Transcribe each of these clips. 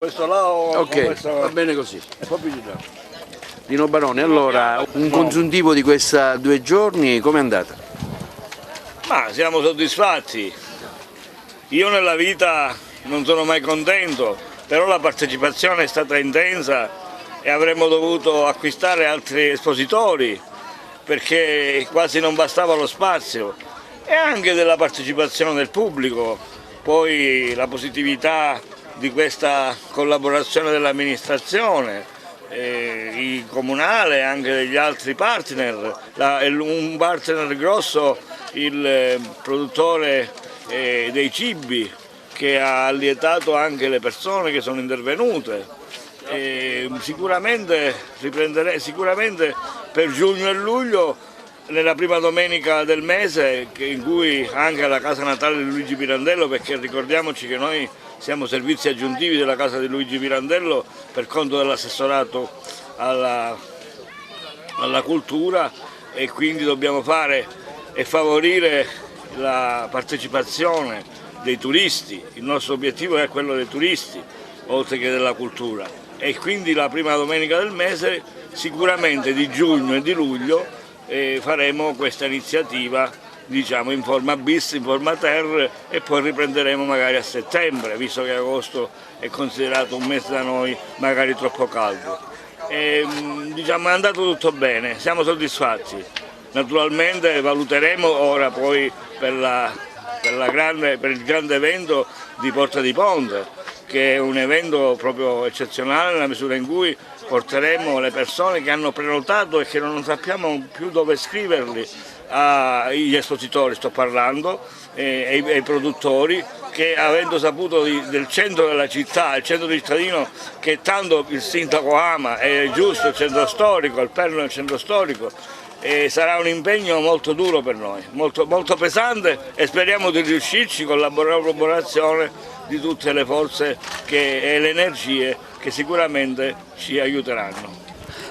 Questo là o ok, questo... va bene così. È proprio di là. Dino Barone, allora, un consuntivo di questi 2 giorni, com'è andata? Ma siamo soddisfatti. Io nella vita non sono mai contento, però la partecipazione è stata intensa e avremmo dovuto acquistare altri espositori perché quasi non bastava lo spazio, e anche della partecipazione del pubblico. Poi la positività di questa collaborazione dell'amministrazione, il comunale e anche degli altri partner, un partner grosso, il produttore dei cibi, che ha allietato anche le persone che sono intervenute. Sicuramente per giugno e luglio, nella prima domenica del mese, in cui anche alla casa natale di Luigi Pirandello, perché ricordiamoci che noi siamo servizi aggiuntivi della casa di Luigi Pirandello per conto dell'assessorato alla cultura, e quindi dobbiamo fare e favorire la partecipazione dei turisti. Il nostro obiettivo è quello dei turisti oltre che della cultura, e quindi la prima domenica del mese, sicuramente di giugno e di luglio, faremo questa iniziativa, diciamo, in forma bis, in forma ter, e poi riprenderemo magari a settembre, visto che agosto è considerato un mese da noi magari troppo caldo. Diciamo, è andato tutto bene, siamo soddisfatti. Naturalmente valuteremo ora poi per il grande evento di Porta di Ponte, che è un evento proprio eccezionale nella misura in cui porteremo le persone che hanno prenotato e che non sappiamo più dove scriverli, agli espositori sto parlando, e ai produttori, che avendo saputo del centro della città, il centro cittadino che tanto il sindaco ama, è giusto, il centro storico, il perno del centro storico, sarà un impegno molto duro per noi, molto pesante, e speriamo di riuscirci con la collaborazione di tutte le forze e le energie che sicuramente ci aiuteranno.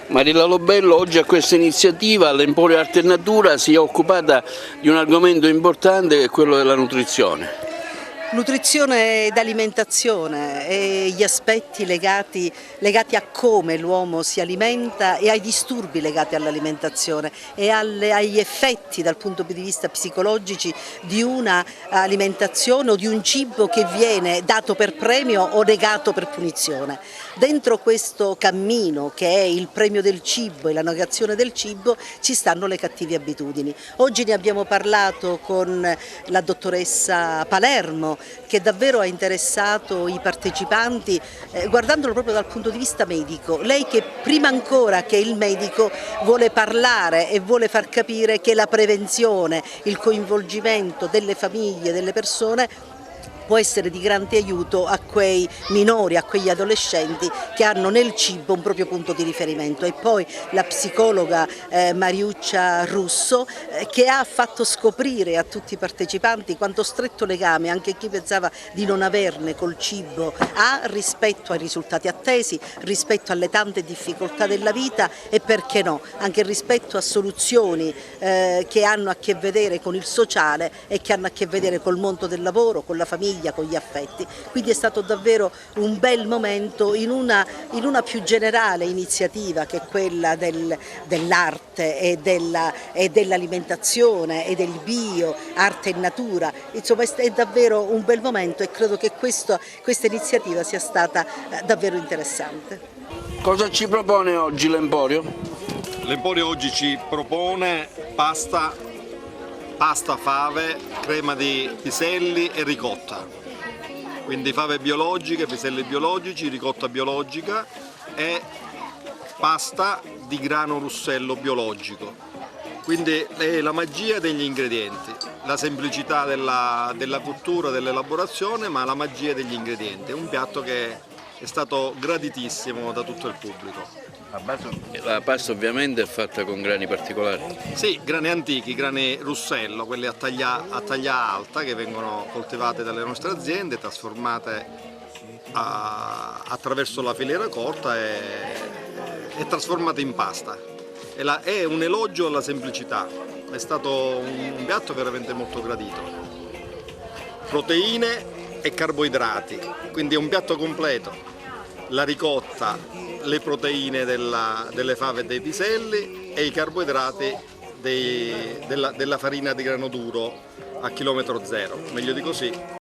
Marilla Lobello, oggi a questa iniziativa l'Emporio Arte e Natura si è occupata di un argomento importante, che è quello della nutrizione. Nutrizione ed alimentazione e gli aspetti legati a come l'uomo si alimenta e ai disturbi legati all'alimentazione e agli effetti dal punto di vista psicologici di una alimentazione o di un cibo che viene dato per premio o negato per punizione. Dentro questo cammino, che è il premio del cibo e la negazione del cibo, ci stanno le cattive abitudini. Oggi ne abbiamo parlato con la dottoressa Palermo, che davvero ha interessato i partecipanti, guardandolo proprio dal punto di vista medico. Lei, che prima ancora che il medico vuole parlare e vuole far capire che la prevenzione, il coinvolgimento delle famiglie, delle persone, può essere di grande aiuto a quei minori, a quegli adolescenti che hanno nel cibo un proprio punto di riferimento. E poi la psicologa Mariuccia Russo, che ha fatto scoprire a tutti i partecipanti quanto stretto legame anche chi pensava di non averne col cibo ha rispetto ai risultati attesi, rispetto alle tante difficoltà della vita, e perché no, anche rispetto a soluzioni che hanno a che vedere con il sociale e che hanno a che vedere col mondo del lavoro, con la famiglia, con gli affetti. Quindi è stato davvero un bel momento in una più generale iniziativa, che è quella dell'arte e dell'alimentazione e del bio, arte e natura. Insomma, è davvero un bel momento, e credo che questa iniziativa sia stata davvero interessante. Cosa ci propone oggi l'Emporio? L'Emporio oggi ci propone pasta, fave, crema di piselli e ricotta. Quindi fave biologiche, piselli biologici, ricotta biologica e pasta di grano russello biologico. Quindi è la magia degli ingredienti, la semplicità della cottura, dell'elaborazione, ma la magia degli ingredienti. È un piatto che è stato graditissimo da tutto il pubblico. La pasta ovviamente è fatta con grani particolari. Sì, grani antichi, grani russello, quelli a taglia alta, che vengono coltivate dalle nostre aziende, trasformate attraverso la filiera corta e trasformate in pasta. È un elogio alla semplicità, è stato un piatto veramente molto gradito. Proteine e carboidrati, quindi è un piatto completo. la ricotta, le proteine delle fave e dei piselli e i carboidrati della farina di grano duro a chilometro zero, meglio di così